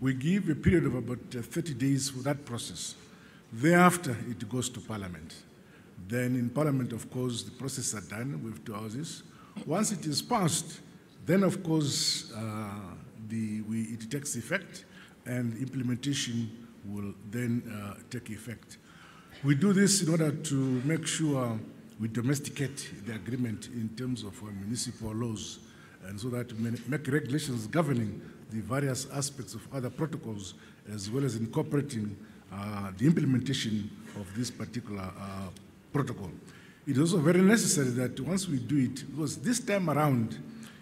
We give a period of about 30 days for that process. Thereafter, it goes to Parliament. Then in Parliament, of course, the process is done with 2 houses. Once it is passed, then of course it takes effect and implementation will then take effect. We do this in order to make sure we domesticate the agreement in terms of municipal laws, and so that we make regulations governing the various aspects of other protocols, as well as incorporating the implementation of this particular protocol. It is also very necessary that once we do it, because this time around,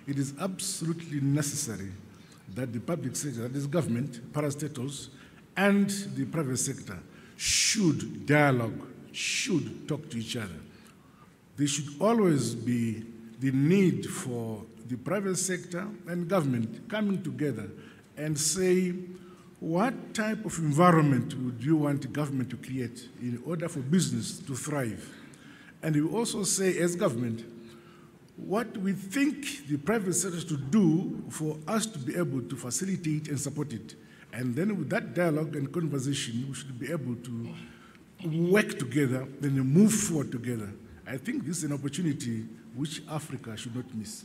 it is absolutely necessary that the public sector, that is government, parastatals, and the private sector should dialogue, should talk to each other. There should always be the need for the private sector and government coming together and say, what type of environment would you want the government to create in order for business to thrive? And we also say, as government, what we think the private sector should do for us to be able to facilitate and support it. And then with that dialogue and conversation, we should be able to work together and move forward together. I think this is an opportunity which Africa should not miss.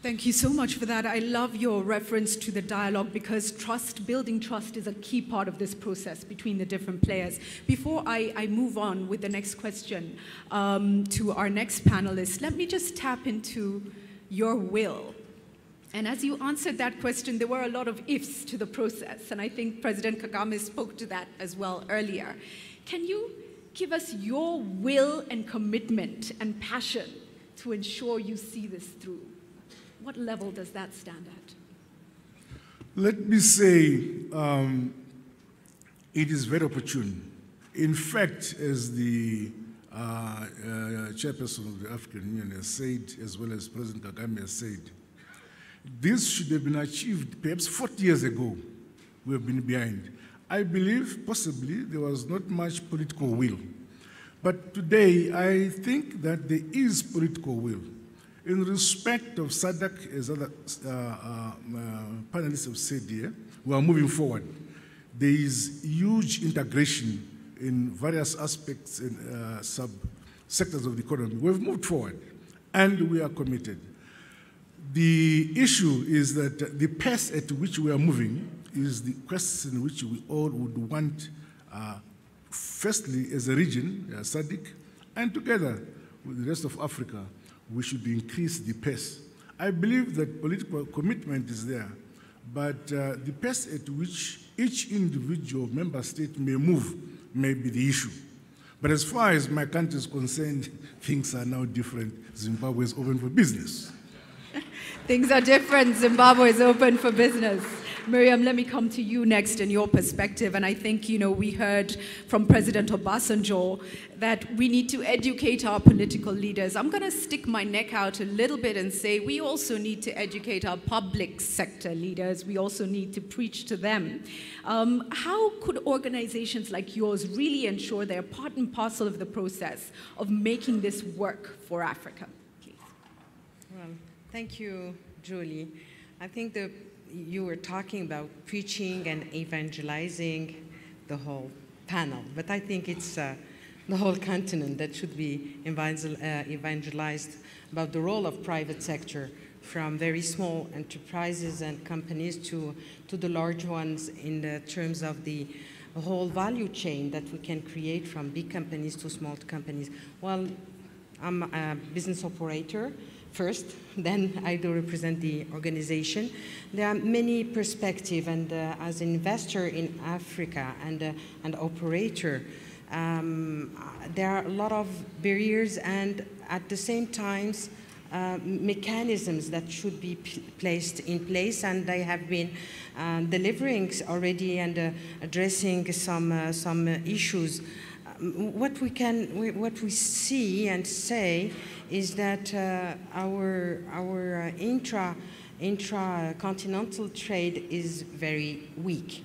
Thank you so much for that. I love your reference to the dialogue, because building trust is a key part of this process between the different players. Before I move on with the next question to our next panelist, let me just tap into your will. And as you answered that question, there were a lot of ifs to the process, and I think President Kagame spoke to that as well earlier. Can you give us your will and commitment and passion to ensure you see this through? What level does that stand at? Let me say it is very opportune. In fact, as the chairperson of the African Union has said, as well as President Kagame has said, this should have been achieved perhaps 40 years ago. We have been behind. I believe possibly there was not much political will. But today, I think that there is political will. In respect of SADC, as other panelists have said here, we are moving forward. There is huge integration in various aspects and sub-sectors of the economy. We've moved forward, and we are committed. The issue is that the pace at which we are moving is the question which we all would want, firstly, as a region, SADC, and together with the rest of Africa, we should increase the pace. I believe that political commitment is there, but the pace at which each individual member state may move may be the issue. But as far as my country is concerned, things are now different. Zimbabwe is open for business. Things are different. Zimbabwe is open for business. Miriam, let me come to you next in your perspective. And I think, we heard from President Obasanjo that we need to educate our political leaders. I'm going to stick my neck out a little bit and say we also need to educate our public sector leaders. We also need to preach to them. How could organizations like yours really ensure they're part and parcel of the process of making this work for Africa? Please. Well, thank you, Julie. I think you were talking about preaching and evangelizing the whole panel, but I think it's the whole continent that should be evangelized about the role of private sector, from very small enterprises and companies to the large ones in the terms of the whole value chain that we can create, from big companies to small companies. Well, I'm a business operator first, then I do represent the organization. There are many perspectives, and as an investor in Africa and an operator, there are a lot of barriers and at the same time mechanisms that should be placed in place, and they have been delivering already and addressing some issues. What we see and say is that our intra-continental trade is very weak,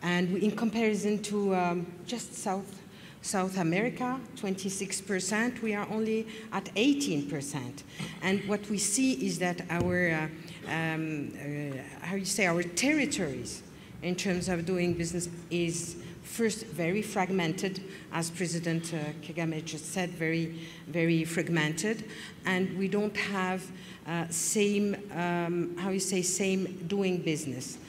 and in comparison to just South America, 26%, we are only at 18%. And what we see is that our how you say, our territories in terms of doing business is first very fragmented, as President Kagame just said, very, very fragmented, and we don't have same doing business.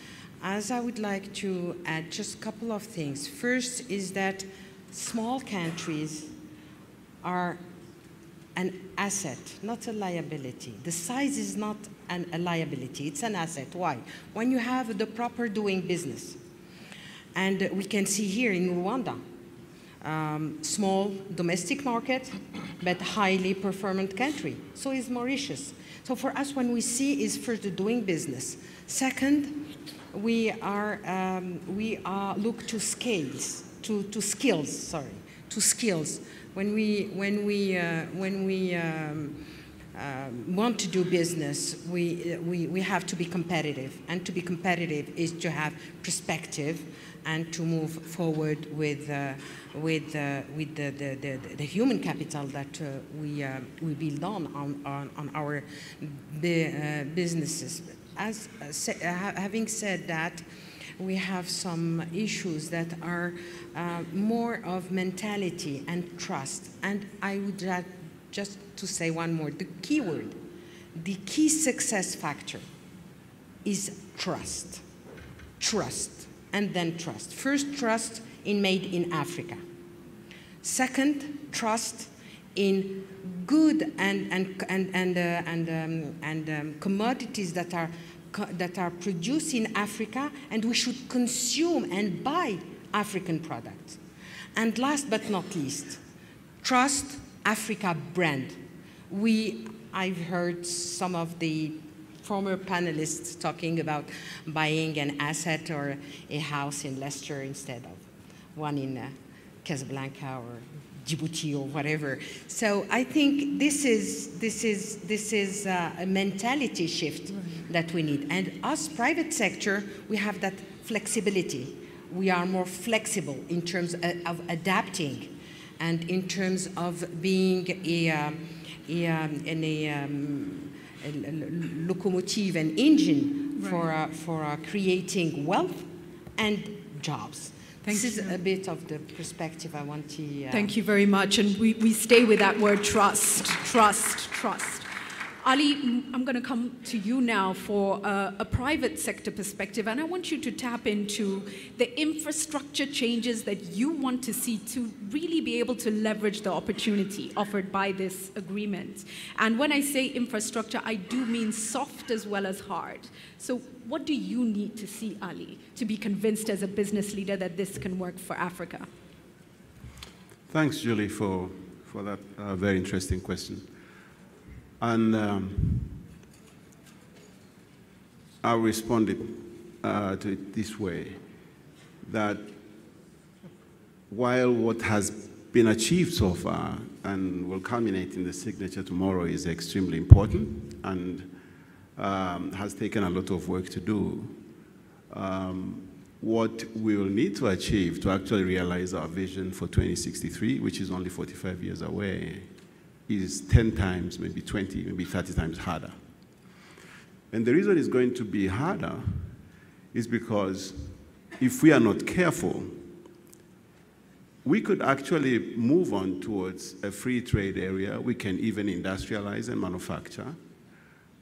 As I would like to add just a couple of things. First is that small countries are an asset, not a liability. The size is not a liability, it's an asset. Why? When you have the proper doing business, and we can see here in Rwanda, small domestic market, but highly performant country. So is Mauritius. So for us, when we see is first the doing business. Second, we look to skills. When we want to do business, we have to be competitive, and to be competitive is to have perspective and to move forward with the human capital that we build on our businesses. Having said that, we have some issues that are more of mentality and trust. And I would just to say one more, the key word, the key success factor is trust. Trust, and then trust. First, trust in made in Africa. Second, trust in good and commodities that are produced in Africa, and we should consume and buy African products. And last but not least, trust Africa brand. I've heard some of the former panelists talking about buying an asset or a house in Leicester instead of one in Casablanca or Djibouti or whatever. So I think this is a mentality shift that we need. And us private sector, we have that flexibility. We are more flexible in terms of adapting and in terms of being a locomotive, an engine for creating wealth and jobs. This is a bit of the perspective I want to... Thank you very much. And we stay with that word trust, trust, trust. Ali, I'm going to come to you now for a private sector perspective, and I want you to tap into the infrastructure changes that you want to see to really be able to leverage the opportunity offered by this agreement. And when I say infrastructure, I do mean soft as well as hard. So what do you need to see, Ali, to be convinced as a business leader that this can work for Africa? Thanks, Julie, for that very interesting question. And I'll respond to it this way, that while what has been achieved so far and will culminate in the signature tomorrow is extremely important and has taken a lot of work to do, what we will need to achieve to actually realize our vision for 2063, which is only 45 years away, is 10 times, maybe 20, maybe 30 times harder. And the reason it's going to be harder is because if we are not careful, we could actually move on towards a free trade area. We can even industrialize and manufacture,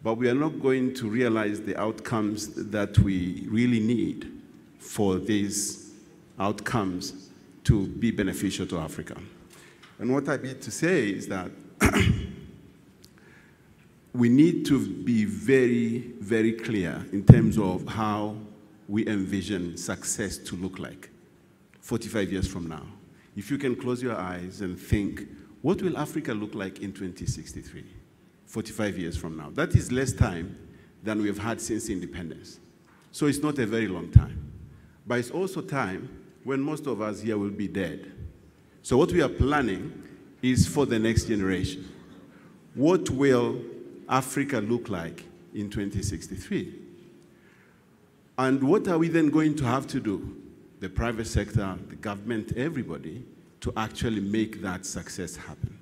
but we are not going to realize the outcomes that we really need for these outcomes to be beneficial to Africa. And what I mean to say is that we need to be very, very clear in terms of how we envision success to look like 45 years from now. If you can close your eyes and think, what will Africa look like in 2063, 45 years from now? That is less time than we've had since independence. So it's not a very long time. But it's also time when most of us here will be dead. So what we are planning is for the next generation. What will Africa look like in 2063? And what are we then going to have to do, the private sector, the government, everybody, to actually make that success happen?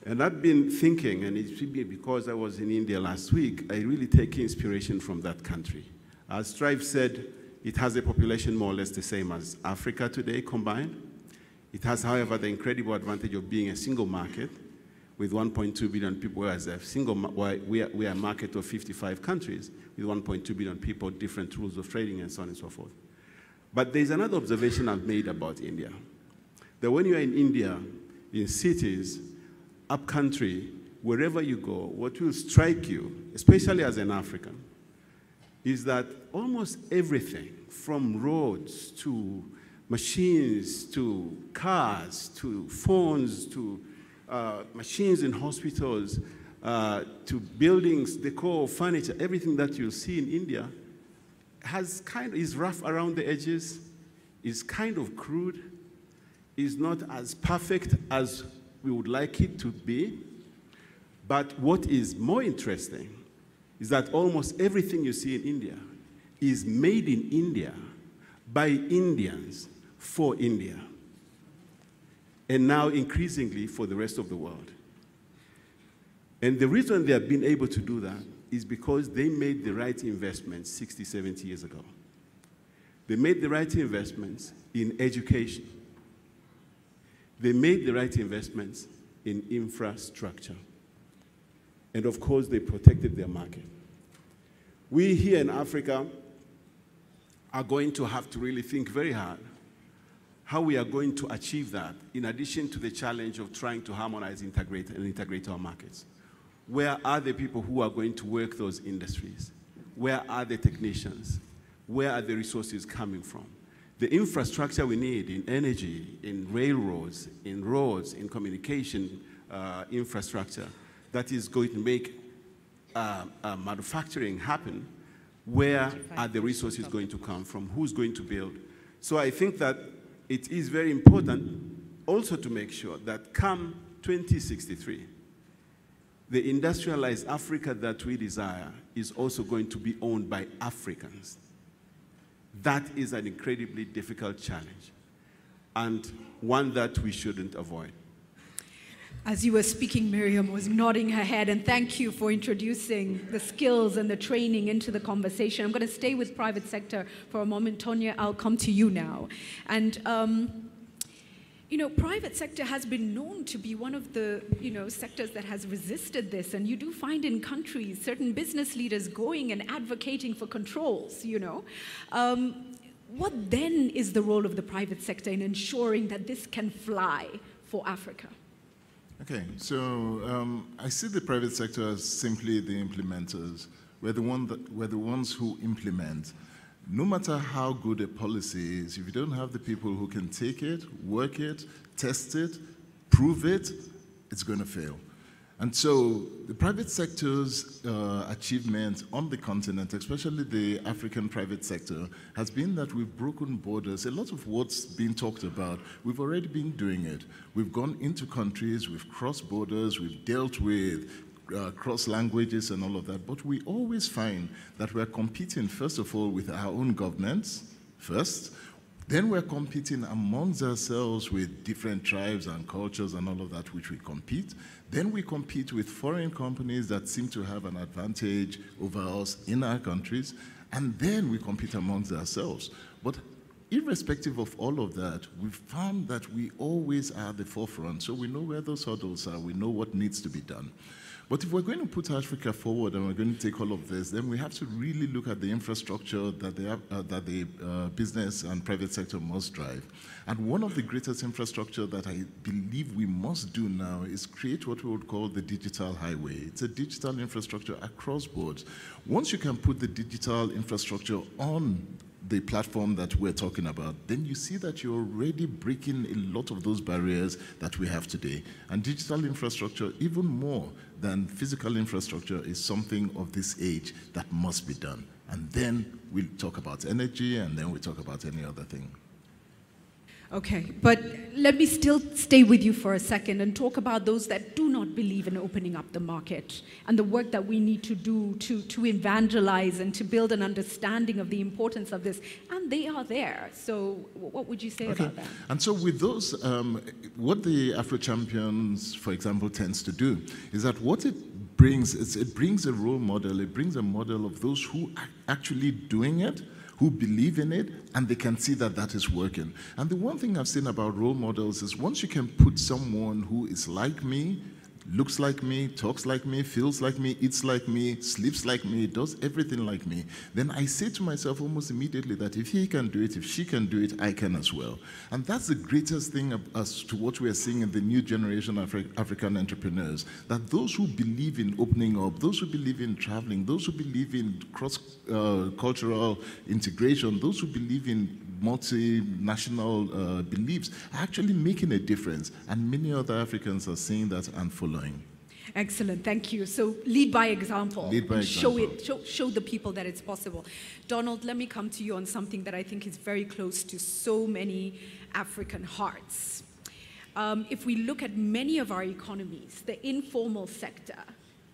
And I've been thinking, and it's because I was in India last week, I really take inspiration from that country. As Strive said, it has a population more or less the same as Africa today combined. It has, however, the incredible advantage of being a single market with 1.2 billion people, whereas we are a market of 55 countries with 1.2 billion people, different rules of trading, and so on and so forth. But there's another observation I've made about India, that when you're in India, in cities, upcountry, wherever you go, what will strike you, especially as an African, is that almost everything, from roads to machines to cars to phones to machines in hospitals to buildings, decor, furniture, everything that you'll see in India is rough around the edges, is kind of crude, is not as perfect as we would like it to be. But what is more interesting is that almost everything you see in India is made in India by Indians for India, and now increasingly for the rest of the world. And the reason they have been able to do that is because they made the right investments 60, 70 years ago. They made the right investments in education. They made the right investments in infrastructure. And of course, they protected their market. We here in Africa are going to have to really think very hard how we are going to achieve that, in addition to the challenge of trying to harmonize, integrate our markets. Where are the people who are going to work those industries? Where are the technicians? Where are the resources coming from? The infrastructure we need in energy, in railroads, in roads, in communication infrastructure that is going to make manufacturing happen, where are the resources going to come from? Who's going to build? So I think that it is very important also to make sure that come 2063, the industrialized Africa that we desire is also going to be owned by Africans. That is an incredibly difficult challenge, and one that we shouldn't avoid. As you were speaking, Miriam was nodding her head, and thank you for introducing the skills and the training into the conversation. I'm going to stay with private sector for a moment. Tonya, I'll come to you now. And, you know, private sector has been known to be one of the, sectors that has resisted this. And you do find in countries certain business leaders going and advocating for controls, What then is the role of the private sector in ensuring that this can fly for Africa? Okay, so I see the private sector as simply the implementers. We're the ones who implement. No matter how good a policy is, if you don't have the people who can take it, work it, test it, prove it, it's going to fail. And so the private sector's achievement on the continent, especially the African private sector, has been that we've broken borders. A lot of what's been talked about, we've already been doing it. We've gone into countries, we've crossed borders, we've dealt with cross languages and all of that, but we always find that we're competing, first of all, with our own governments first. Then we're competing amongst ourselves with different tribes and cultures and all of that, which we compete. Then we compete with foreign companies that seem to have an advantage over us in our countries. And then we compete amongst ourselves. But irrespective of all of that, we've found that we always are at the forefront. So we know where those hurdles are. We know what needs to be done. But if we're going to put Africa forward and we're going to take all of this, then we have to really look at the infrastructure that the business and private sector must drive. And one of the greatest infrastructure that I believe we must do now is create what we would call the digital highway. It's a digital infrastructure across boards. Once you can put the digital infrastructure on the platform that we're talking about, then you see that you're already breaking a lot of those barriers that we have today. And digital infrastructure, even more than physical infrastructure, is something of this age that must be done. And then we'll talk about energy, and then we'll talk about any other thing. Okay, but let me still stay with you for a second and talk about those that do not believe in opening up the market and the work that we need to do to evangelize and to build an understanding of the importance of this. And they are there. So what would you say about that? And so with those, what the Afro Champions, for example, tends to do is that what it it brings a role model, it brings a model of those who are actually doing it, who believe in it, and they can see that that is working. And the one thing I've seen about role models is once you can put someone who is like me, looks like me, talks like me, feels like me, eats like me, sleeps like me, does everything like me, then I say to myself almost immediately that if he can do it, if she can do it, I can as well. And that's the greatest thing as to what we're seeing in the new generation of African entrepreneurs, that those who believe in opening up, those who believe in traveling, those who believe in cross-cultural integration, those who believe in multinational beliefs are actually making a difference, and many other Africans are seeing that and following. Excellent, thank you. So lead by example. Lead by example. Show the people that it's possible. Donald, let me come to you on something that I think is very close to so many African hearts. If we look at many of our economies, the informal sector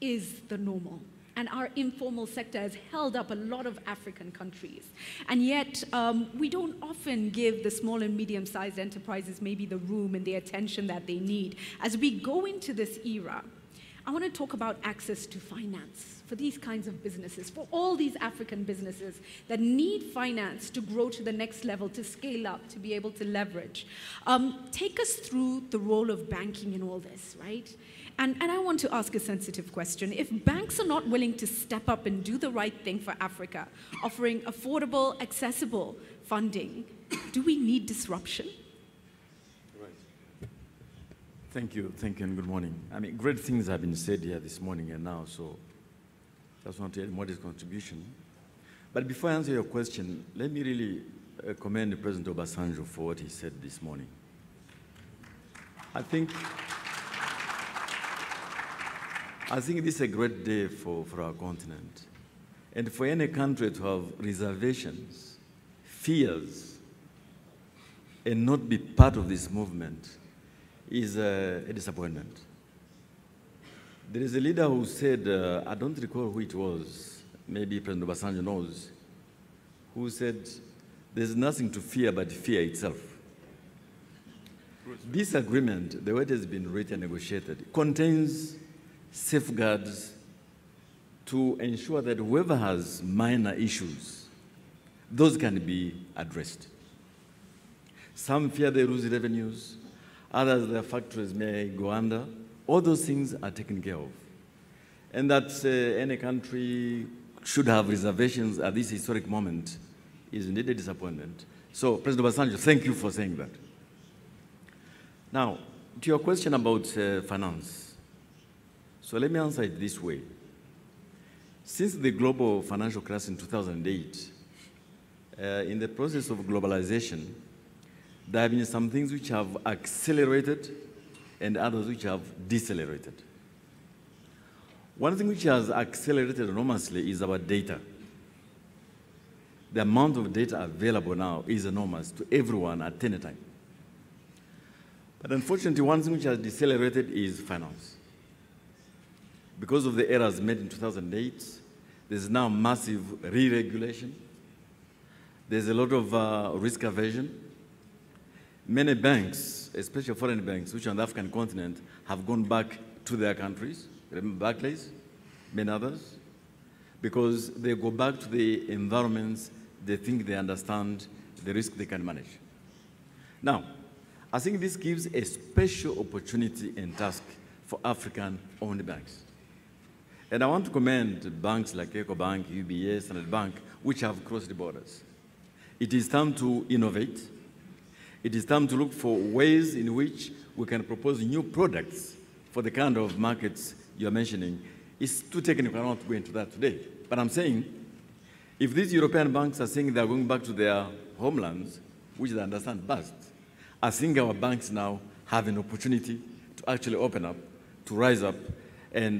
is the normal. And our informal sector has held up a lot of African countries. And yet, we don't often give the small and medium-sized enterprises maybe the room and the attention that they need. As we go into this era, I want to talk about access to finance for these kinds of businesses, for all these African businesses that need finance to grow to the next level, to scale up, to be able to leverage. Take us through the role of banking in all this, right? And I want to ask a sensitive question. If banks are not willing to step up and do the right thing for Africa, offering affordable, accessible funding, do we need disruption? Right. Thank you, and good morning. I mean, great things have been said here this morning and now, so I just want to add modest contribution. But before I answer your question, let me really commend President Obasanjo for what he said this morning. I think this is a great day for our continent. And for any country to have reservations, fears, and not be part of this movement is a disappointment. There is a leader who said, I don't recall who it was, maybe President Obasanjo knows, who said, there's nothing to fear but fear itself. This agreement, the way it has been written and negotiated, contains safeguards to ensure that whoever has minor issues, those can be addressed. Some fear they lose revenues, others their factories may go under. All those things are taken care of. And that any country should have reservations at this historic moment is indeed a disappointment. So, President Obasanjo, thank you for saying that. Now, to your question about finance. So let me answer it this way. Since the global financial crisis in 2008, in the process of globalization, there have been some things which have accelerated and others which have decelerated. One thing which has accelerated enormously is our data. The amount of data available now is enormous to everyone at any time. But unfortunately, one thing which has decelerated is finance. Because of the errors made in 2008, there's now massive re-regulation. There's a lot of risk aversion. Many banks, especially foreign banks, which are on the African continent, have gone back to their countries. Remember Barclays, many others, because they go back to the environments they think they understand, the risk they can manage. Now, I think this gives a special opportunity and task for African-owned banks. And I want to commend banks like EcoBank, UBS, and Bank, which have crossed the borders. It is time to innovate. It is time to look for ways in which we can propose new products for the kind of markets you're mentioning. It's too technical, I don't want to go into that today. But I'm saying, if these European banks are saying they're going back to their homelands, which they understand best, I think our banks now have an opportunity to actually open up, to rise up, and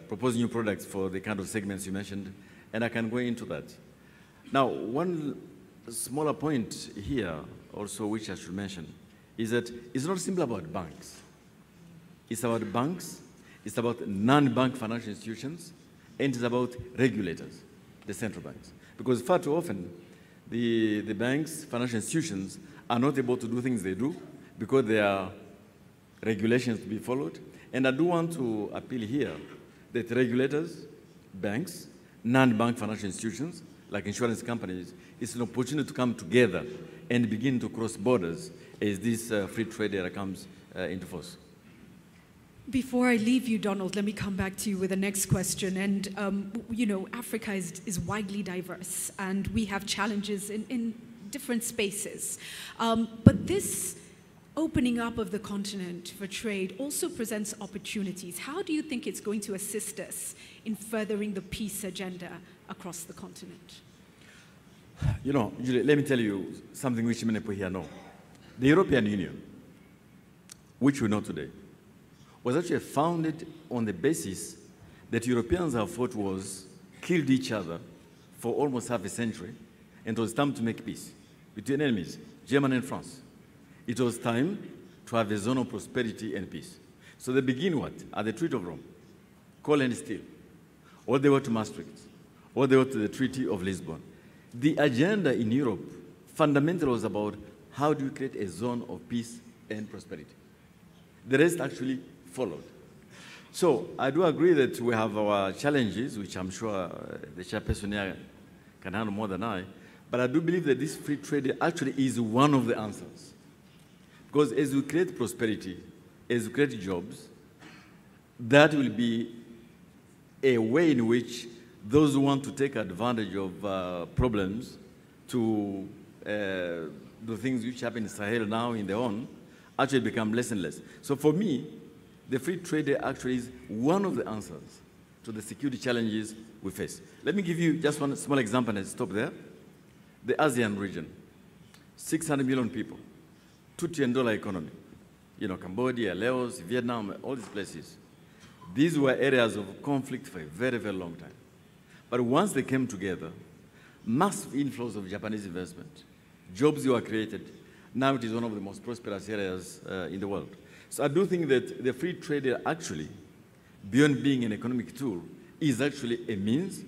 propose new products for the kind of segments you mentioned, and I can go into that. Now, one smaller point here also which I should mention is that it's not simply about banks. It's about banks, it's about non-bank financial institutions, and it's about regulators, the central banks. Because far too often, the banks, financial institutions, are not able to do things they do because there are regulations to be followed. And I do want to appeal here that regulators, banks, non-bank financial institutions, like insurance companies, it's an opportunity to come together and begin to cross borders as this free trade area comes into force. Before I leave you, Donald, let me come back to you with the next question. And, you know, Africa is widely diverse, and we have challenges in different spaces. But this opening up of the continent for trade also presents opportunities. How do you think it's going to assist us in furthering the peace agenda across the continent? You know, Julie, let me tell you something which many people here know. The European Union, which we know today, was actually founded on the basis that Europeans have fought wars, killed each other for almost half a century, and it was time to make peace between enemies, Germany and France. It was time to have a zone of prosperity and peace. So they begin what? At the Treaty of Rome, coal and steel, all the way to Maastricht, all the way to the Treaty of Lisbon. The agenda in Europe fundamentally was about how do you create a zone of peace and prosperity. The rest actually followed. So I do agree that we have our challenges, which I'm sure the chairperson here can handle more than I, but I do believe that this free trade actually is one of the answers. Because as we create prosperity, as we create jobs, that will be a way in which those who want to take advantage of problems to do things which happen in Sahel now in their own actually become less and less. So for me, the free trade actually is one of the answers to the security challenges we face. Let me give you just one small example and stop there. The ASEAN region, 600 million people, $2 trillion economy. You know, Cambodia, Laos, Vietnam, all these places. These were areas of conflict for a very, very long time. But once they came together, massive inflows of Japanese investment, jobs were created. Now it is one of the most prosperous areas in the world. So I do think that the free trade actually, beyond being an economic tool, is actually a means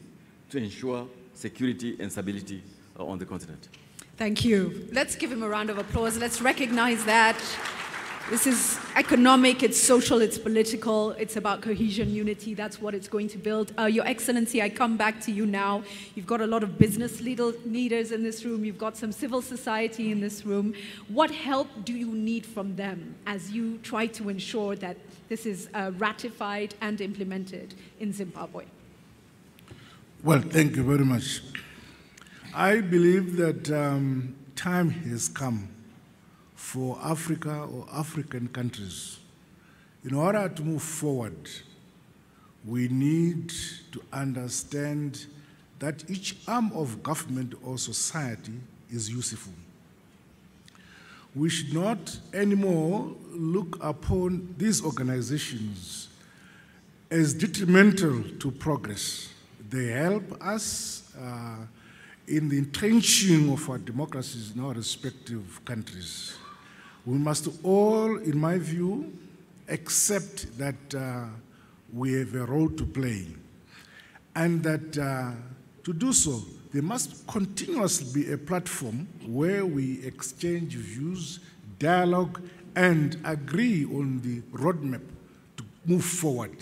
to ensure security and stability on the continent. Thank you. Let's give him a round of applause. Let's recognize that. This is economic, it's social, it's political, it's about cohesion, unity, that's what it's going to build. Your Excellency, I come back to you now. You've got a lot of business leaders in this room, you've got some civil society in this room. What help do you need from them as you try to ensure that this is ratified and implemented in Zimbabwe? Well, thank you very much. I believe that time has come for Africa or African countries. In order to move forward, we need to understand that each arm of government or society is useful. We should not anymore look upon these organizations as detrimental to progress. They help us in the entrenching of our democracies in our respective countries. We must all, in my view, accept that we have a role to play, and that to do so, there must continuously be a platform where we exchange views, dialogue, and agree on the roadmap to move forward.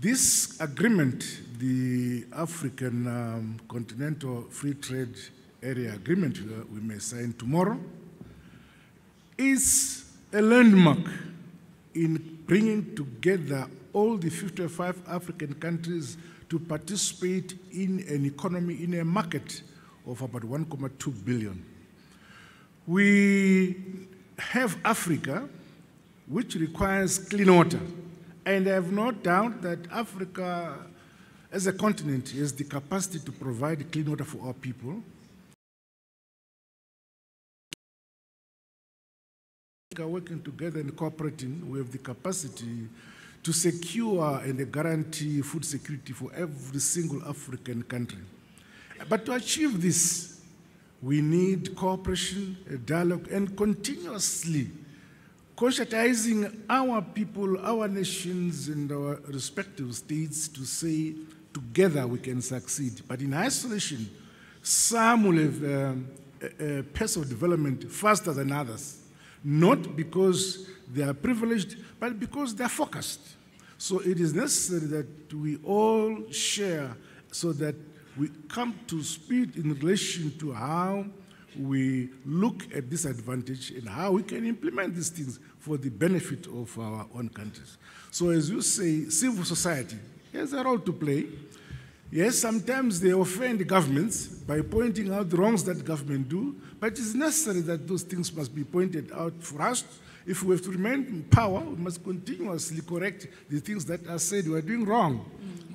This agreement, the African Continental Free Trade Area Agreement we may sign tomorrow, is a landmark in bringing together all the 55 African countries to participate in an economy, in a market of about 1.2 billion. We have Africa, which requires clean water, and I have no doubt that Africa, as a continent, has the capacity to provide clean water for our people. Working together and cooperating, we have the capacity to secure and guarantee food security for every single African country. But to achieve this, we need cooperation, dialogue, and continuously conscientizing our people, our nations, and our respective states to say, together we can succeed. But in isolation, some will have a pace of development faster than others. Not because they are privileged, but because they are focused. So it is necessary that we all share so that we come to speed in relation to how we look at this advantage and how we can implement these things for the benefit of our own countries. So as you say, civil society has a role to play. Yes, sometimes they offend governments by pointing out the wrongs that government do, but it is necessary that those things must be pointed out for us. If we have to remain in power, we must continuously correct the things that are said we are doing wrong.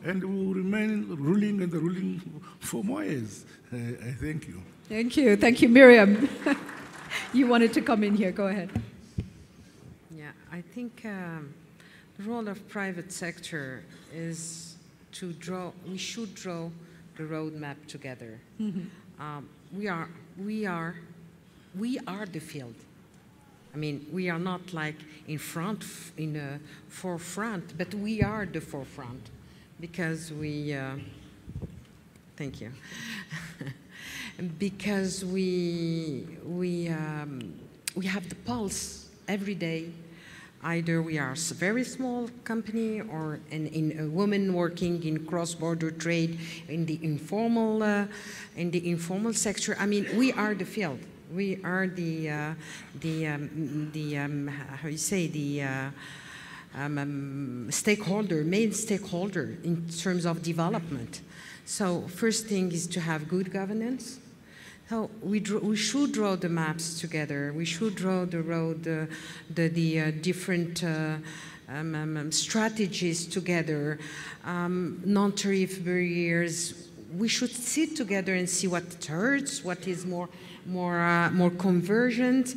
And we will remain ruling and ruling for more years. I thank you. Thank you. Thank you, Miriam. You wanted to come in here. Go ahead. Yeah, I think the role of private sector is to draw, we should draw the roadmap together. Mm-hmm. We are the field. I mean, we are not like in the forefront, but we are the forefront because we, thank you, because we have the pulse every day. Either we are a very small company or in a woman working in cross-border trade in the informal sector. I mean, we are the field. We are how you say, the stakeholder, main stakeholder in terms of development. So first thing is to have good governance. So we should draw the maps together. We should draw the road, the different strategies together, non-tariff barriers. We should sit together and see what hurts, what is more convergent,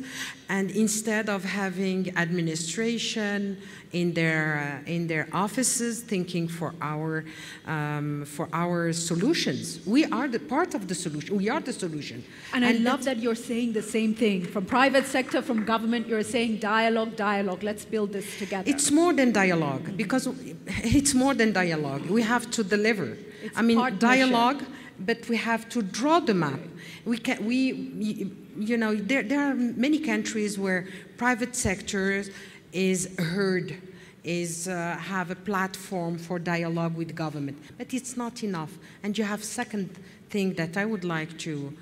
and instead of having administration in their offices thinking for our solutions. We are the part of the solution. We are the solution. And I love that you're saying the same thing. From private sector, from government, you're saying dialogue, dialogue. Let's build this together. It's more than dialogue, because it's more than dialogue. We have to deliver. It's dialogue, but we have to draw the map. You know, there are many countries where private sector is heard, have a platform for dialogue with government, but it's not enough. And you have second thing that I would like to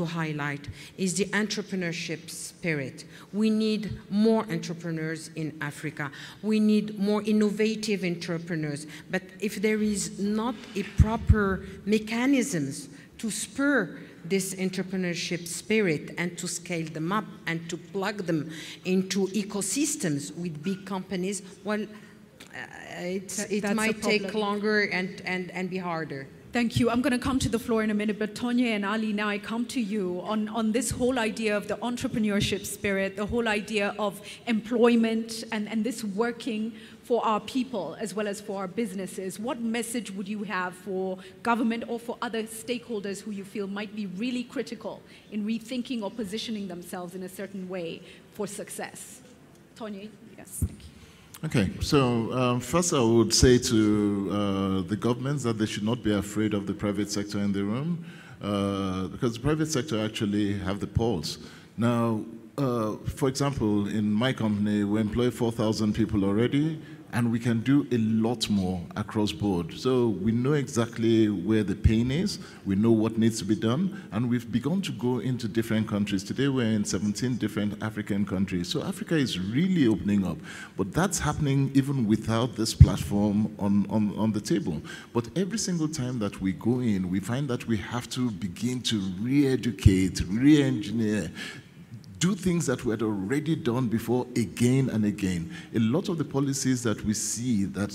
highlight is the entrepreneurship spirit. We need more entrepreneurs in Africa. We need more innovative entrepreneurs. But if there is not a proper mechanisms to spur this entrepreneurship spirit and to scale them up and to plug them into ecosystems with big companies, well, it might take longer and be harder. Thank you. I'm going to come to the floor in a minute, but Tonya and Ali, now I come to you on this whole idea of the entrepreneurship spirit, the whole idea of employment and this working for our people as well as for our businesses. What message would you have for government or for other stakeholders who you feel might be really critical in rethinking or positioning themselves in a certain way for success? Tonya, yes, thank you. Okay, so first I would say to the governments that they should not be afraid of the private sector in the room, because the private sector actually have the pulse. Now, for example, in my company, we employ 4,000 people already, and we can do a lot more across board. So we know exactly where the pain is, we know what needs to be done, and we've begun to go into different countries. Today we're in 17 different African countries. So Africa is really opening up. But that's happening even without this platform on the table. But every single time that we go in, we find that we have to begin to re-educate, re-engineer, do things that we had already done before again and again. A lot of the policies that we see that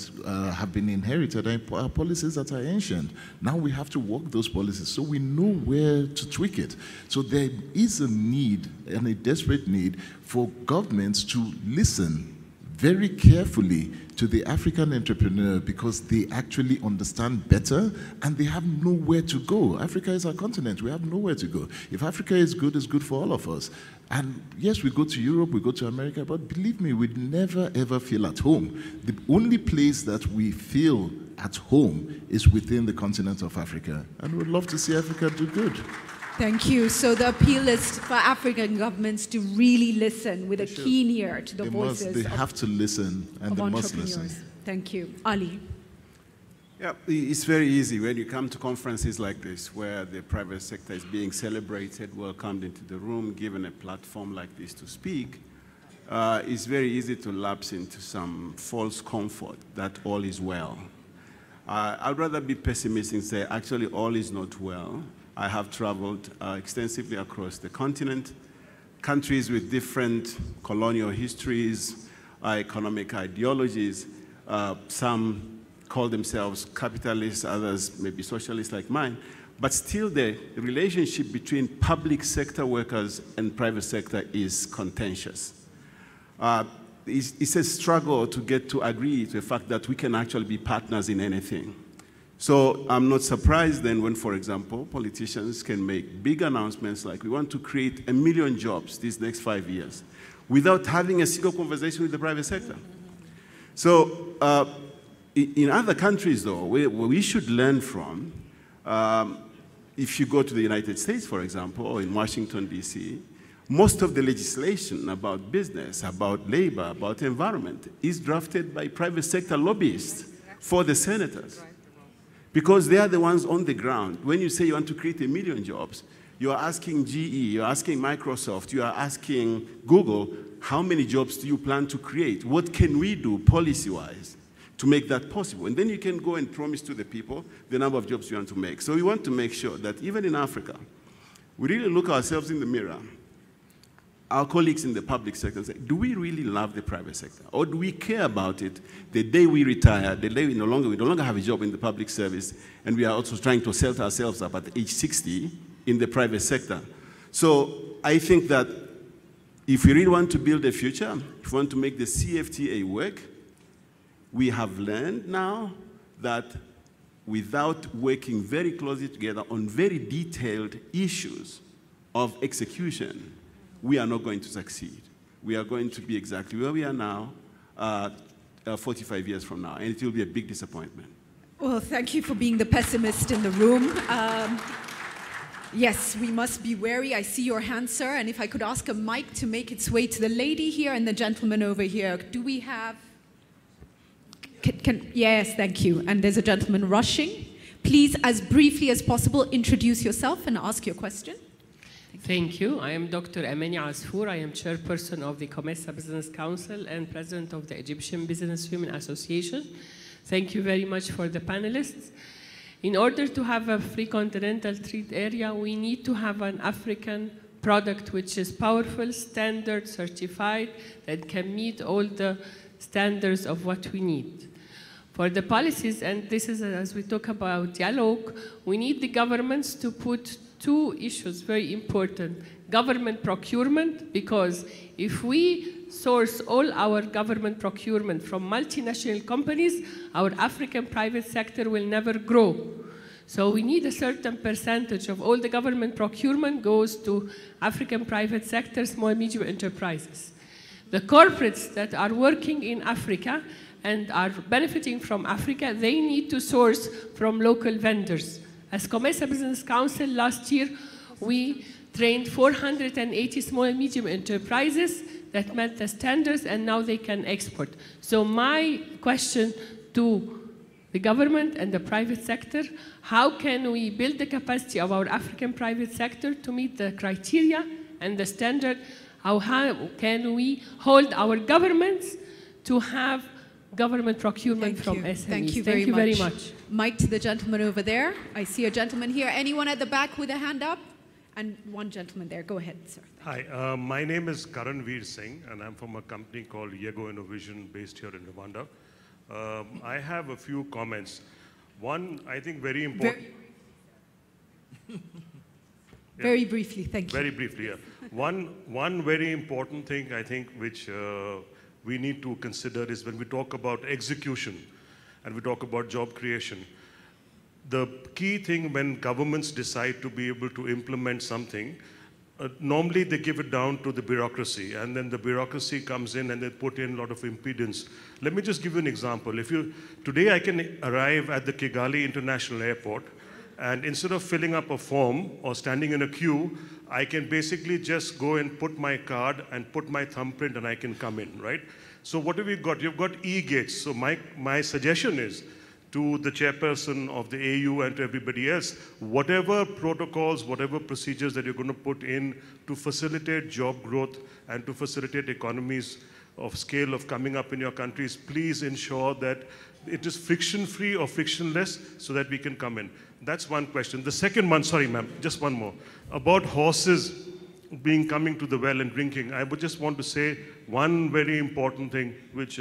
have been inherited are policies that are ancient. Now we have to work those policies so we know where to tweak it. So there is a need and a desperate need for governments to listen very carefully to the African entrepreneur because they actually understand better and they have nowhere to go. Africa is our continent. We have nowhere to go. If Africa is good, it's good for all of us. And yes, we go to Europe, we go to America, but believe me, we'd never ever feel at home. The only place that we feel at home is within the continent of Africa. And we'd love to see Africa do good. Thank you. So the appeal is for African governments to really listen with a keen ear to the voices They have to listen, and they must listen. Thank you. Ali. Yeah, it's very easy when you come to conferences like this where the private sector is being celebrated, welcomed into the room, given a platform like this to speak. It's very easy to lapse into some false comfort that all is well. I'd rather be pessimistic and say, actually, all is not well. I have traveled extensively across the continent, countries with different colonial histories, economic ideologies. Some call themselves capitalists, others maybe socialists like mine, but still the relationship between public sector workers and private sector is contentious. It's a struggle to get to agree to the fact that we can actually be partners in anything. So I'm not surprised then when, for example, politicians can make big announcements like we want to create 1 million jobs these next 5 years without having a single conversation with the private sector. So in other countries, though, we should learn from, if you go to the United States, for example, or in Washington, D.C., most of the legislation about business, about labor, about environment is drafted by private sector lobbyists for the senators. Because they are the ones on the ground. When you say you want to create 1 million jobs, you are asking GE, you're asking Microsoft, you are asking Google, how many jobs do you plan to create? What can we do policy-wise to make that possible? And then you can go and promise to the people the number of jobs you want to make. So we want to make sure that even in Africa, we really look ourselves in the mirror, our colleagues in the public sector, and say, do we really love the private sector? Or do we care about it the day we retire, the day we no longer have a job in the public service, and we are also trying to set ourselves up at age 60 in the private sector? So I think that if we really want to build a future, if we want to make the CFTA work, we have learned now that without working very closely together on very detailed issues of execution, we are not going to succeed. We are going to be exactly where we are now, 45 years from now, and it will be a big disappointment. Well, thank you for being the pessimist in the room. Yes, we must be wary. I see your hand, sir, and if I could ask a mic to make its way to the lady here and the gentleman over here. Do we have... Yes, thank you. And there's a gentleman rushing. Please, as briefly as possible, introduce yourself and ask your question. Thank you. I am Dr. Amani Asfour. I am chairperson of the COMESA Business Council and president of the Egyptian Businesswomen Association. Thank you very much for the panelists. In order to have a free continental trade area, we need to have an African product which is powerful, standard, certified, that can meet all the standards of what we need. For the policies, and this is as we talk about dialogue, we need the governments to put two issues very important. Government procurement, because if we source all our government procurement from multinational companies, our African private sector will never grow. So we need a certain percentage of all the government procurement goes to African private sector, small, medium enterprises. The corporates that are working in Africa and are benefiting from Africa, they need to source from local vendors. As COMESA Business Council last year, we trained 480 small and medium enterprises that met the standards, and now they can export. So my question to the government and the private sector, how can we build the capacity of our African private sector to meet the criteria and the standard? How can we hold our governments to have government procurement from SMEs? Thank you very much. Mic to the gentleman over there. I see a gentleman here. Anyone at the back with a hand up? And one gentleman there. Go ahead, sir. Hi, my name is Karan Veer Singh, and I'm from a company called Yego Innovation based here in Rwanda. I have a few comments. One, I think very important. Very briefly, thank you. Very briefly, yeah. One very important thing, I think, which we need to consider is when we talk about execution and we talk about job creation, the key thing when governments decide to be able to implement something, normally they give it down to the bureaucracy, and then the bureaucracy comes in and they put in a lot of impedance. Let me just give you an example. Today I can arrive at the Kigali International Airport, and instead of filling up a form or standing in a queue, I can basically just go and put my card and put my thumbprint and I can come in, right? So what have we got? You've got e-gates. So my suggestion is to the chairperson of the AU and to everybody else, whatever protocols, whatever procedures that you're going to put in to facilitate job growth and to facilitate economies of scale of coming up in your countries, please ensure that it is friction-free or frictionless so that we can come in. That's one question. The second one, sorry ma'am, just one more. About horses coming to the well and drinking, I would just want to say one very important thing which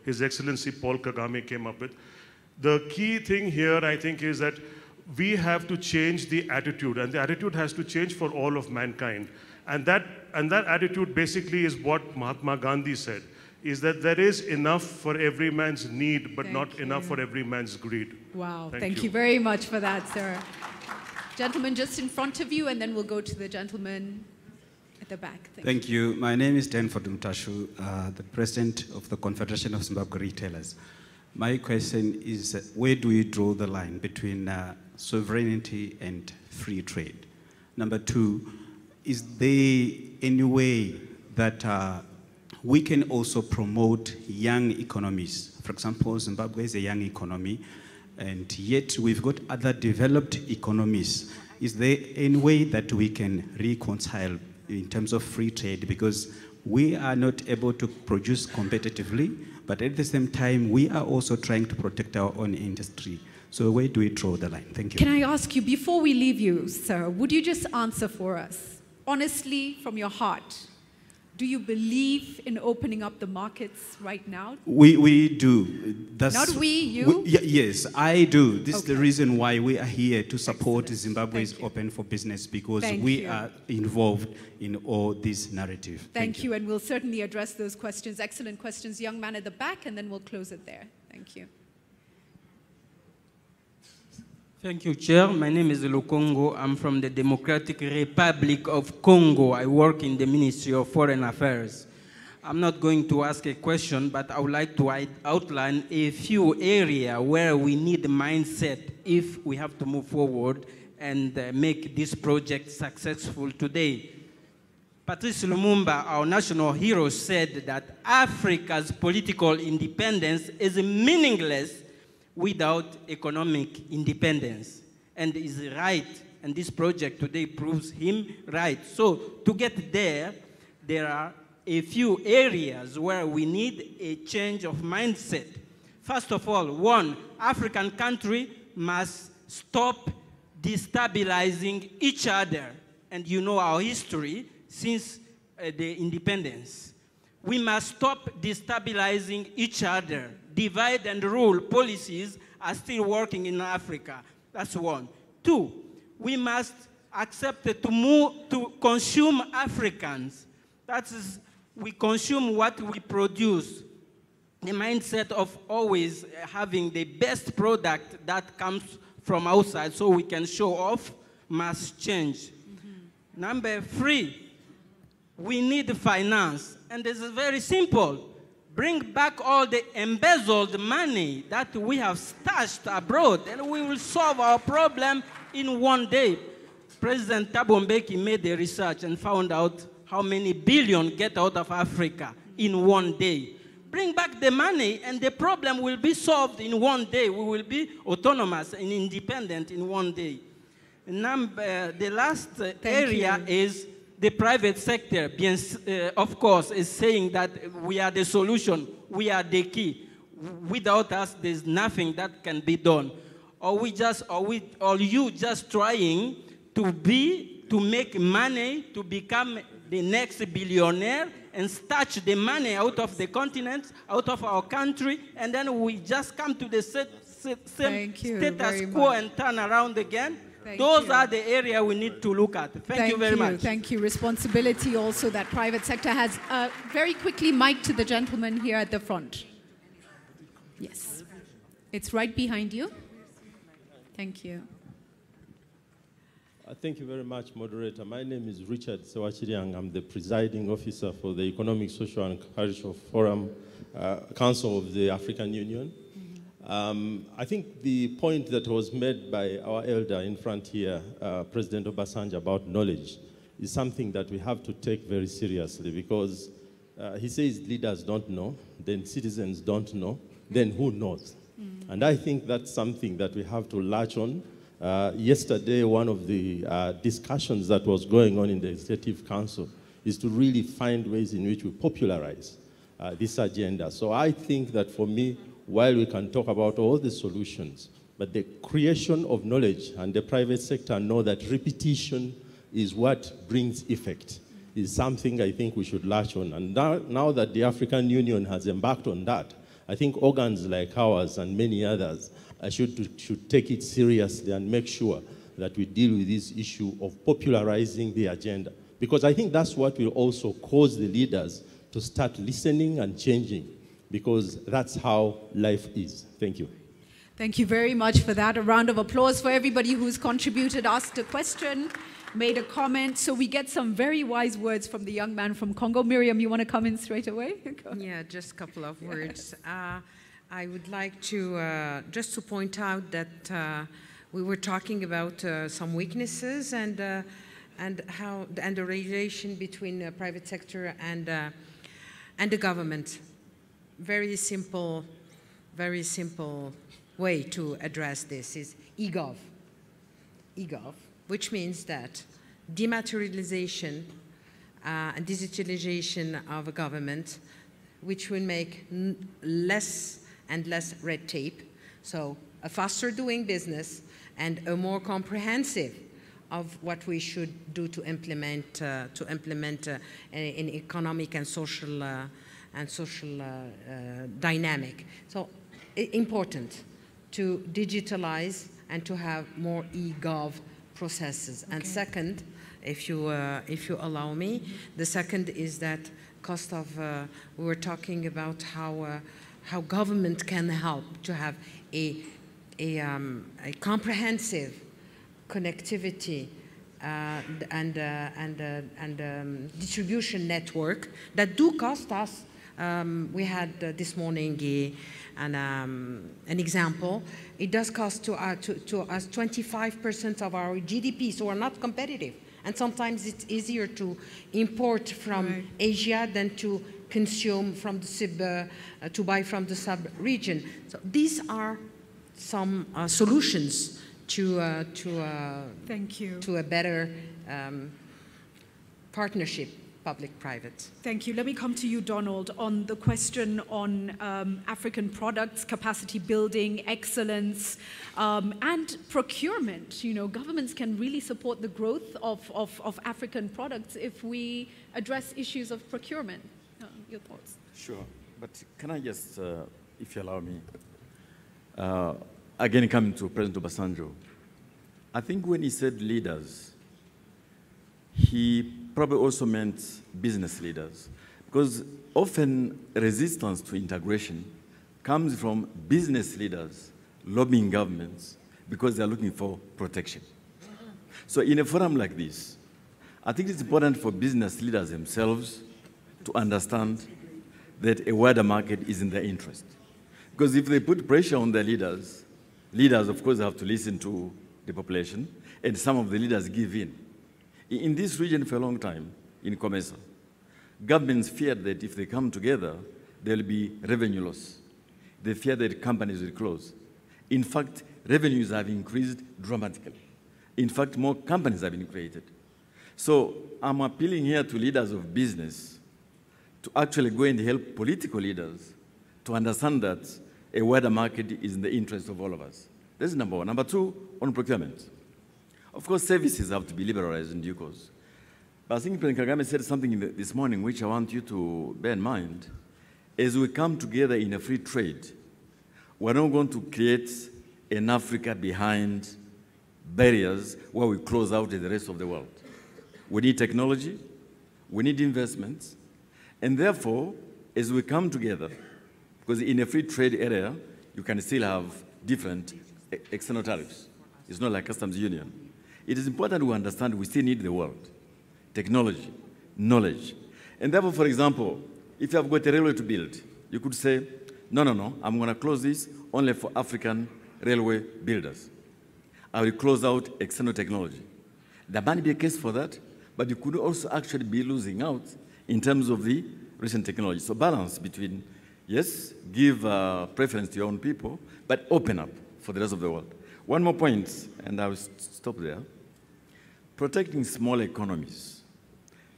His Excellency Paul Kagame came up with. The key thing here, I think, is that we have to change the attitude, and the attitude has to change for all of mankind. And that attitude basically is what Mahatma Gandhi said, is that there is enough for every man's need, but not enough for every man's greed. Wow, thank you very much for that, sir. Gentleman just in front of you, and then we'll go to the gentleman at the back. Thank you. My name is Danford Mtashu, the president of the Confederation of Zimbabwe Retailers. My question is, where do we draw the line between sovereignty and free trade? Number two, is there any way that we can also promote young economies? For example, Zimbabwe is a young economy, and yet we've got other developed economies. Is there any way that we can reconcile in terms of free trade? Because we are not able to produce competitively, but at the same time, we are also trying to protect our own industry. So where do we draw the line? Thank you. Can I ask you, before we leave you, sir, would you just answer for us, honestly, from your heart, do you believe in opening up the markets right now? We do. That's, not we, you? Yes, I do. This is the reason why we are here to support Zimbabwe is open for business, because we are involved in all this narrative. Thank you, and we'll certainly address those questions. Excellent questions. Young man at the back, and then we'll close it there. Thank you. Thank you, Chair. My name is Lukongo. I'm from the Democratic Republic of Congo. I work in the Ministry of Foreign Affairs. I'm not going to ask a question, but I would like to outline a few areas where we need mindset if we have to move forward and make this project successful today. Patrice Lumumba, our national hero, said that Africa's political independence is meaningless without economic independence. And is right, and this project today proves him right. So to get there, there are a few areas where we need a change of mindset. First of all, one, African country must stop destabilizing each other. And you know our history since the independence. We must stop destabilizing each other. Divide and rule policies are still working in Africa. That's one. Two, we must accept to consume Africans. That is, we consume what we produce. The mindset of always having the best product that comes from outside so we can show off must change. Number three, we need finance. And this is very simple. Bring back all the embezzled money that we have stashed abroad, and we will solve our problem in one day. President Thabo Mbeki made the research and found out how many billion get out of Africa in one day. Bring back the money, and the problem will be solved in one day. We will be autonomous and independent in one day. The last area is the private sector, of course, is saying that we are the solution, we are the key. Without us, there's nothing that can be done. Or you just trying to make money, to become the next billionaire and snatch the money out of the continent, out of our country, and then we just come to the same status quo and turn around again. Those are the areas we need to look at. Thank you very much. Thank you. Responsibility also that private sector has. Very quickly, mic to the gentleman here at the front. Yes. It's right behind you. Thank you. Thank you very much, moderator. My name is Richard Sewachiriang. I'm the presiding officer for the Economic, Social and Cultural Forum Council of the African Union. I think the point that was made by our elder in front here, President Obasanjo, about knowledge is something that we have to take very seriously, because he says leaders don't know, then citizens don't know, then who knows? And I think that's something that we have to latch on. Yesterday, one of the discussions that was going on in the Executive Council is to really find ways in which we popularize this agenda. So I think that for me, while we can talk about all the solutions, but the creation of knowledge and the private sector know that repetition is what brings effect, is something I think we should latch on. And now that the African Union has embarked on that, I think organs like ours and many others should take it seriously and make sure that we deal with this issue of popularizing the agenda. Because I think that's what will also cause the leaders to start listening and changing, because that's how life is. Thank you. Thank you very much for that. A round of applause for everybody who's contributed, asked a question, made a comment. So we get some very wise words from the young man from Congo. Miriam, you want to come in straight away? Yeah, just a couple of words. I would like to just to point out that we were talking about some weaknesses and the relation between the private sector and the government. Very simple way to address this is e-gov. E-gov, which means that dematerialization and digitalization of a government, which will make less and less red tape, so a faster doing business and a more comprehensive of what we should do to implement an economic and social dynamic. So important to digitalize and to have more e-gov processes. Okay. And second, if you allow me, the second is that cost of. We were talking about how government can help to have a comprehensive connectivity and distribution network that do cost us. We had this morning an example. It does cost to us 25% of our GDP, so we're not competitive. And sometimes it's easier to import from Asia than to consume from the to buy from the sub-region. So these are some solutions to a better partnership, public-private. Thank you. Let me come to you, Donald, on the question on African products, capacity building, excellence, and procurement. You know, governments can really support the growth of African products if we address issues of procurement. Your thoughts? Sure. But can I just, if you allow me, again coming to President Obasanjo, I think when he said leaders, he probably also meant business leaders, because often resistance to integration comes from business leaders lobbying governments because they're looking for protection. So in a forum like this, I think it's important for business leaders themselves to understand that a wider market is in their interest. Because if they put pressure on their leaders, of course have to listen to the population, and some of the leaders give in. In this region for a long time, in Comesa, governments feared that if they come together, there will be revenue loss. They fear that companies will close. In fact, revenues have increased dramatically. In fact, more companies have been created. So I'm appealing here to leaders of business to actually go and help political leaders to understand that a wider market is in the interest of all of us. This is number one. Number two, on procurement. Of course, services have to be liberalized in due course. But I think President Kagame said something this morning which I want you to bear in mind. As we come together in a free trade, we're not going to create an Africa behind barriers where we close out the rest of the world. We need technology, we need investments, and therefore, as we come together, because in a free trade area, you can still have different external tariffs. It's not like customs union. It is important we understand we still need the world, technology, knowledge. And therefore, for example, if you have got a railway to build, you could say, no, I'm going to close this only for African railway builders. I will close out external technology. There might be a case for that, but you could also actually be losing out in terms of the recent technology. So balance between, yes, give preference to your own people, but open up for the rest of the world. One more point, and I will stop there. Protecting small economies.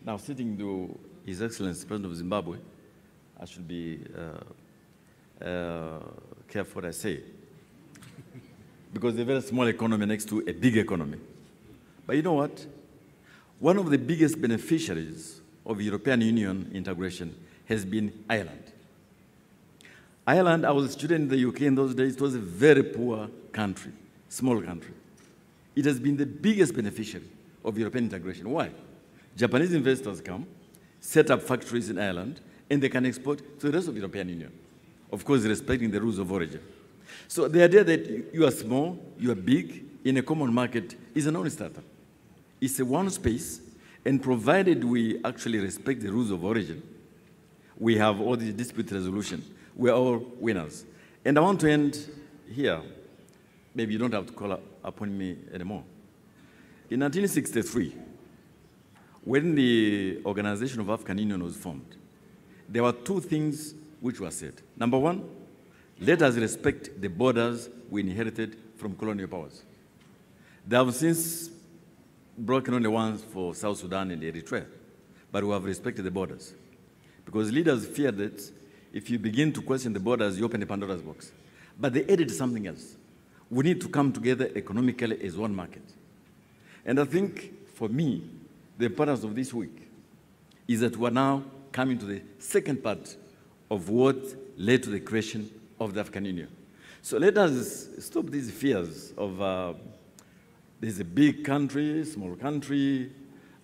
Now, sitting to His Excellency, President of Zimbabwe, I should be careful what I say. Because they're a very small economy next to a big economy. But you know what? One of the biggest beneficiaries of European Union integration has been Ireland. Ireland, I was a student in the UK in those days, it was a very poor country, small country. It has been the biggest beneficiary of European integration. Why? Japanese investors come, set up factories in Ireland, and they can export to the rest of the European Union. Of course, respecting the rules of origin. So the idea that you are small, you are big, in a common market is a non-starter. It's a one space, and provided we actually respect the rules of origin, we have all the dispute resolution. We're all winners. And I want to end here. Maybe you don't have to call upon me anymore. In 1963, when the Organization of African Union was formed, there were two things which were said. Number one, let us respect the borders we inherited from colonial powers. They have since broken only once for South Sudan and Eritrea, but we have respected the borders. Because leaders fear that if you begin to question the borders, you open a Pandora's box. But they added something else. We need to come together economically as one market. And I think, for me, the importance of this week is that we're now coming to the second part of what led to the creation of the African Union. So let us stop these fears of there's a big country, small country,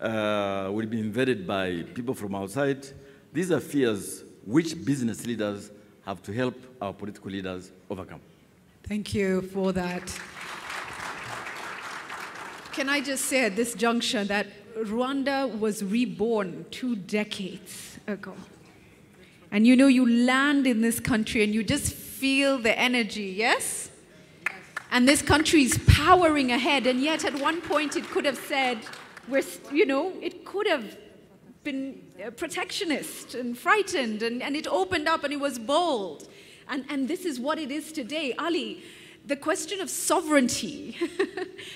will be invaded by people from outside. These are fears which business leaders have to help our political leaders overcome. Thank you for that. Can I just say at this juncture that Rwanda was reborn 2 decades ago. And you know, you land in this country and you just feel the energy, yes? And this country is powering ahead, and yet at one point it could have said, it could have been protectionist and frightened, and it opened up and it was bold. And this is what it is today. Ali, the question of sovereignty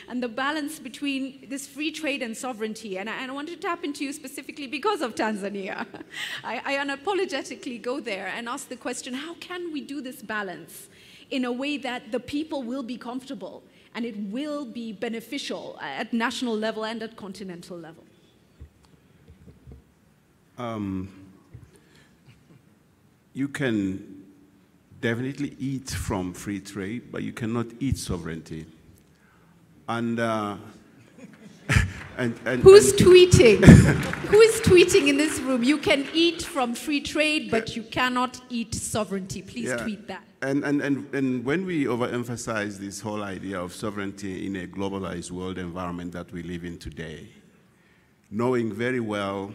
and the balance between this free trade and sovereignty, and I want to tap into you specifically because of Tanzania. I unapologetically go there and ask the question, how can we do this balance in a way that the people will be comfortable and it will be beneficial at national level and at continental level? You can definitely eat from free trade, but you cannot eat sovereignty. And who's tweeting? Who is tweeting in this room? You can eat from free trade, but you cannot eat sovereignty. Please tweet that. And when we overemphasize this whole idea of sovereignty in a globalized world environment that we live in today, knowing very well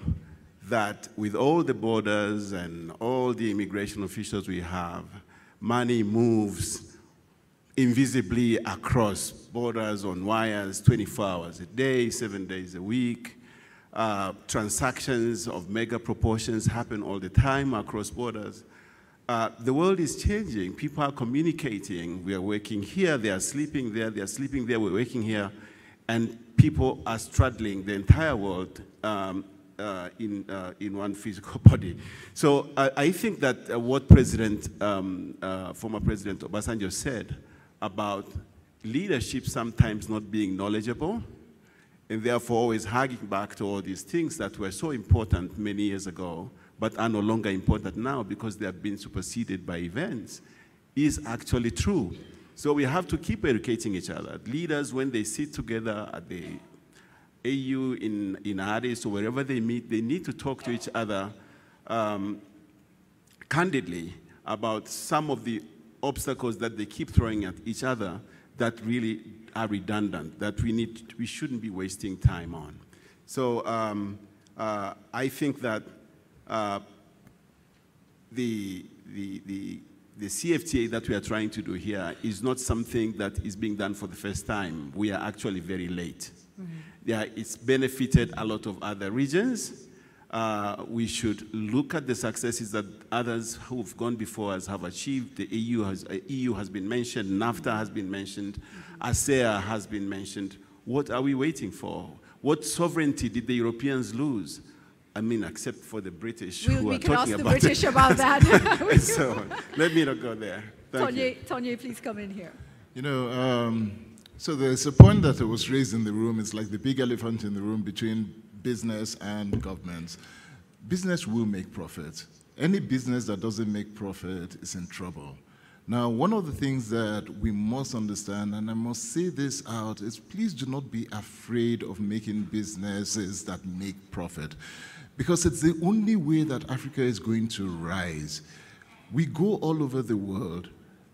that with all the borders and all the immigration officials we have, money moves invisibly across borders on wires 24 hours a day, 7 days a week. Transactions of mega proportions happen all the time across borders. The world is changing. People are communicating. We are working here, they are sleeping there, they are sleeping there, we're working here. And people are straddling the entire world in one physical body. So I think that what former President Obasanjo said about leadership sometimes not being knowledgeable, and therefore always harking back to all these things that were so important many years ago, but are no longer important now because they have been superseded by events, is actually true. So we have to keep educating each other. Leaders, when they sit together at the AU in Addis or wherever they meet, they need to talk to each other candidly about some of the obstacles that they keep throwing at each other that really are redundant, that we shouldn't be wasting time on. So I think that the CFTA that we are trying to do here is not something that is being done for the first time. We are actually very late. Mm-hmm. Yeah, it's benefited a lot of other regions. We should look at the successes that others who've gone before us have achieved. The EU has been mentioned, NAFTA has been mentioned, ASEA has been mentioned. What are we waiting for? What sovereignty did the Europeans lose? I mean, except for the British who are talking about it. We can ask the British about that. So let me not go there. Tonye, please come in here. You know, so there's a point that was raised in the room. It's like the big elephant in the room between business and governments. Business will make profit. Any business that doesn't make profit is in trouble. Now, one of the things that we must understand, and I must say this out, is please do not be afraid of making businesses that make profit, because it's the only way that Africa is going to rise. We go all over the world,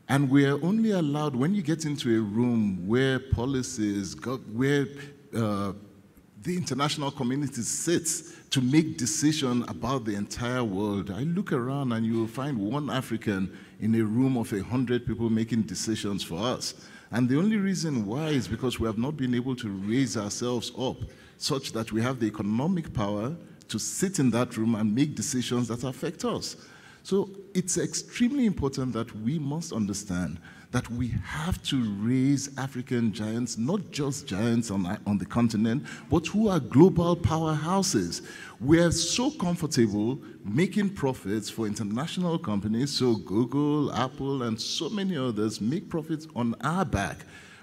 and we are only allowed, when you get into a room where policies, where the international community sits to make decisions about the entire world. I look around and you will find one African in a room of 100 people making decisions for us. And the only reason why is because we have not been able to raise ourselves up such that we have the economic power to sit in that room and make decisions that affect us. So it's extremely important that we must understand that we have to raise African giants, not just giants on the continent, but who are global powerhouses. We are so comfortable making profits for international companies, so Google, Apple, and so many others make profits on our back.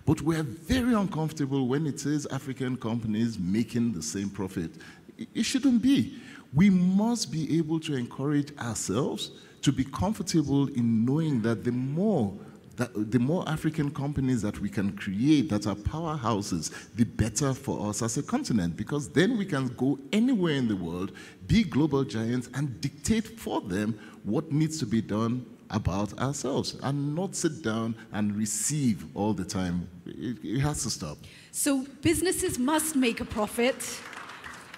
But we're very uncomfortable when it is African companies making the same profit. It shouldn't be. We must be able to encourage ourselves to be comfortable in knowing that the more African companies that we can create that are powerhouses, the better for us as a continent, because then we can go anywhere in the world, be global giants, and dictate for them what needs to be done about ourselves, and not sit down and receive all the time. It has to stop. So businesses must make a profit,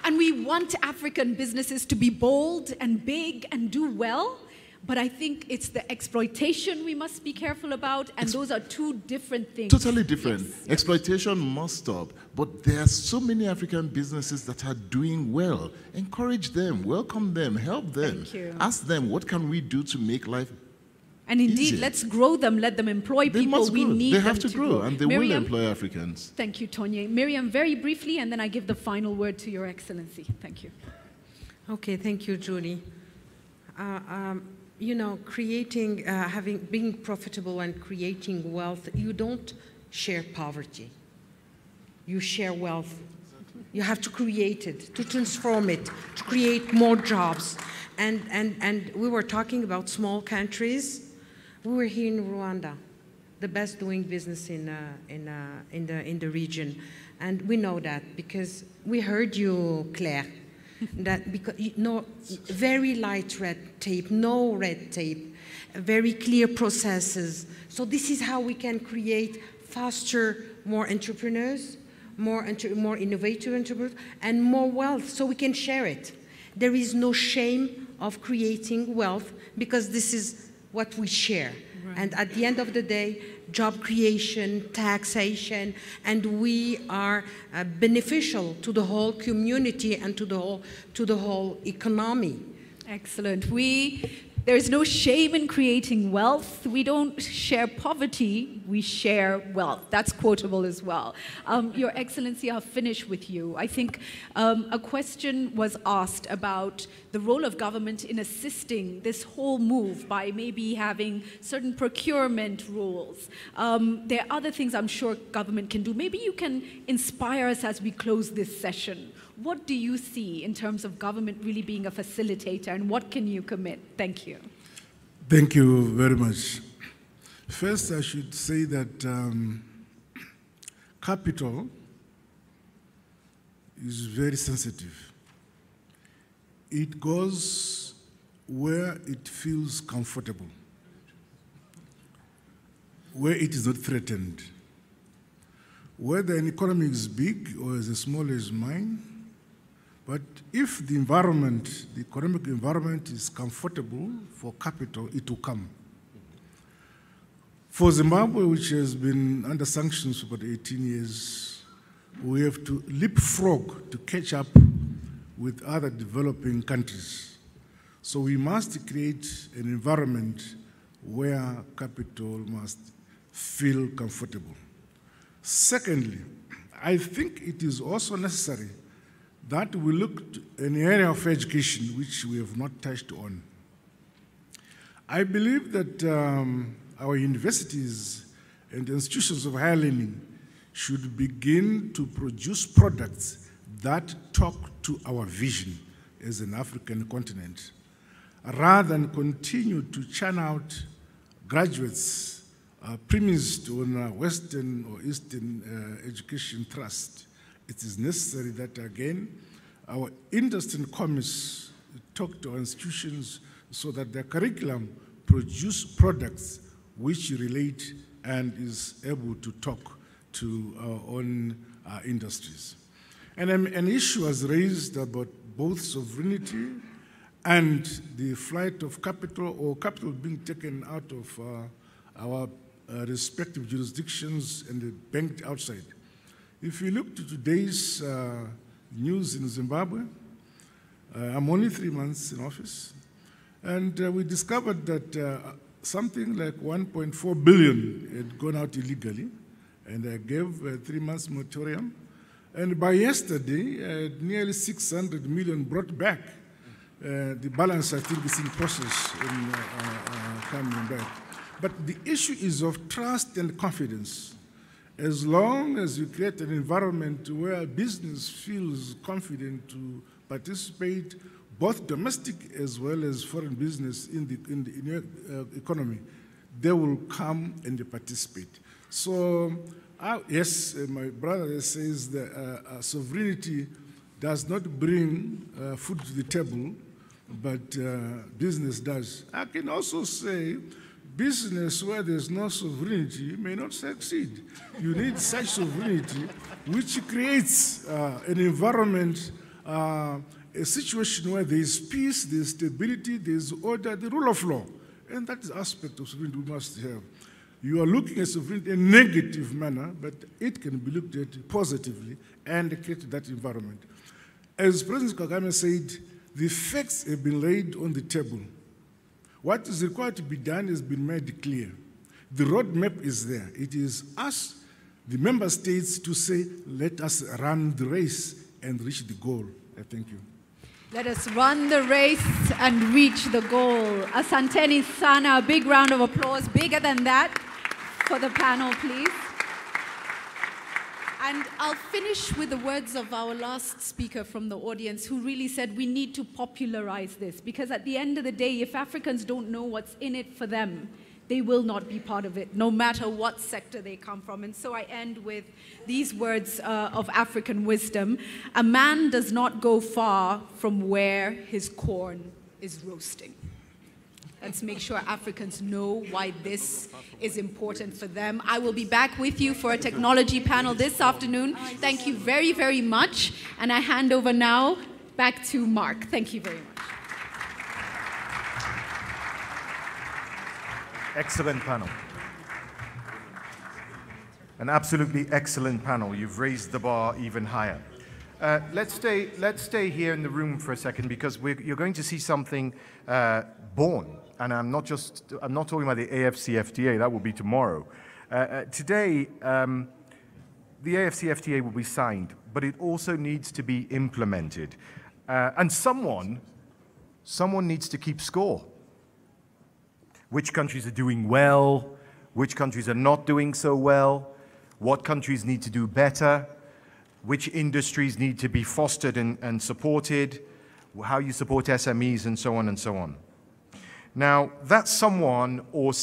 and we want African businesses to be bold and big and do well. But I think it's the exploitation we must be careful about, and those are two different things. Totally different. Yes. Exploitation must stop. But there are so many African businesses that are doing well. Encourage them, welcome them, help them. Thank you. Ask them, what can we do to make life And indeed, easier? let's grow them, let them employ They people. must We grow. need They them have to grow, and they will Miriam? employ Africans. Thank you, Tonye. Miriam, very briefly, and then I give the final word to Your Excellency. Thank you. Okay, thank you, Julie. You know, being profitable and creating wealth, you don't share poverty. You share wealth. You have to create it, to transform it, to create more jobs. And we were talking about small countries. We were here in Rwanda, the best doing business in the region. And we know that because we heard you, Claire. That because very light red tape, no red tape, very clear processes. So this is how we can create faster, more entrepreneurs, more innovative entrepreneurs, and more wealth, so we can share it. There is no shame of creating wealth because this is what we share. Right. And at the end of the day, job creation, taxation, and we are beneficial to the whole community and to the whole economy. Excellent. There is no shame in creating wealth. We don't share poverty, we share wealth. That's quotable as well. Your Excellency, I'll finish with you. I think a question was asked about the role of government in assisting this whole move by maybe having certain procurement rules. There are other things I'm sure government can do. Maybe you can inspire us as we close this session. What do you see in terms of government really being a facilitator, and what can you commit? Thank you. Thank you very much. First, I should say that capital is very sensitive. It goes where it feels comfortable, where it is not threatened. Whether an economy is big or as small as mine, but if the environment, the economic environment is comfortable for capital, it will come. For Zimbabwe, which has been under sanctions for about 18 years, we have to leapfrog to catch up with other developing countries. So we must create an environment where capital must feel comfortable. Secondly, I think it is also necessary that we look in the area of education, which we have not touched on. I believe that our universities and institutions of higher learning should begin to produce products that talk to our vision as an African continent, rather than continue to churn out graduates premised on Western or Eastern education trust. It is necessary that, again, our industry and commerce talk to our institutions so that their curriculum produce products which relate and is able to talk to our own industries. And an issue was raised about both sovereignty and the flight of capital or capital being taken out of our respective jurisdictions and banked outside. If you look to today's news in Zimbabwe, I'm only 3 months in office, and we discovered that something like 1.4 billion had gone out illegally, and I gave a 3 months moratorium. And by yesterday, nearly 600 million brought back. The balance, I think, is in process in coming back. But the issue is of trust and confidence. As long as you create an environment where business feels confident to participate, both domestic as well as foreign business in the economy, they will come and participate. So, yes, my brother says that sovereignty does not bring food to the table, but business does. I can also say business where there's no sovereignty may not succeed. You need such sovereignty which creates an environment, a situation where there's peace, there's stability, there's order, the rule of law. And that is the aspect of sovereignty we must have. You are looking at sovereignty in a negative manner, but it can be looked at positively and create that environment. As President Kagame said, the facts have been laid on the table. What is required to be done has been made clear. The roadmap is there. It is us, the member states, to say, let us run the race and reach the goal. I thank you. Let us run the race and reach the goal. Asanteni sana, a big round of applause, bigger than that, for the panel, please. And I'll finish with the words of our last speaker from the audience, who really said we need to popularize this, because at the end of the day, if Africans don't know what's in it for them, they will not be part of it, no matter what sector they come from. And so I end with these words of African wisdom. A man does not go far from where his corn is roasting. Let's make sure Africans know why this is important for them. I will be back with you for a technology panel this afternoon. Thank you very, very much. And I hand over now back to Mark. Thank you very much. Excellent panel. An absolutely excellent panel. You've raised the bar even higher. Let's stay here in the room for a second, because you're going to see something born. And I'm not talking about the AFCFTA, that will be tomorrow. Today, the AFCFTA will be signed, but it also needs to be implemented. And someone needs to keep score. Which countries are doing well, which countries are not doing so well, what countries need to do better, which industries need to be fostered and supported, how you support SMEs, and so on and so on. Now, that someone or